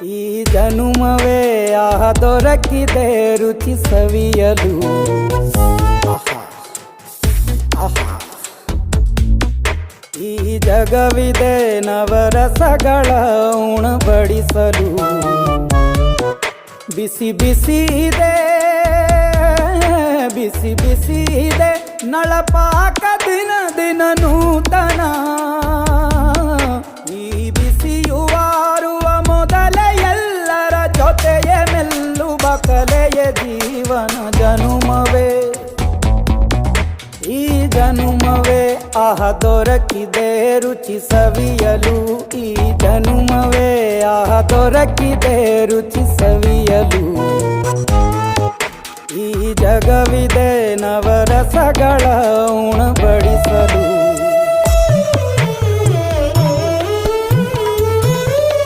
ಈ ಜನುಮವೇ ಆಹ ದೊರಕಿದೆ ರುಚಿ ಸವಿಯಲು. ಈ ಜಗವಿದೆ ನವರಸಗಳ ಉಣಬಡಿಸಲು. ಬಿಸಿ ಬಿಸಿ ಇದೆ, ಬಿಸಿ ಬಿಸಿ ಇದೆ ನಳಪಾಕ ದಿನ ದಿನ ನೂತನ. ಈ ಬಿಸಿಯುವಾರುವ ಮೊದಲೇ ಎಲ್ಲರ ಜೊತೆಯೇ ಮೆಲ್ಲುವ ಕಲೆಯ ಜೀವನ ಜನುಮವೇ. ಈ ಜನುಮವೇ ಆಹ ದೊರಕಿದೆ ರುಚಿ ಸವಿಯಲು. ಈ ಜನುಮವೇ ಆಹ ದೊರಕಿದೆ ರುಚಿ ಸವಿಯಲು. ಈ ಜಗವಿದೆ ನವರಸಗಳ ಉಣಬಡಿಸಲು.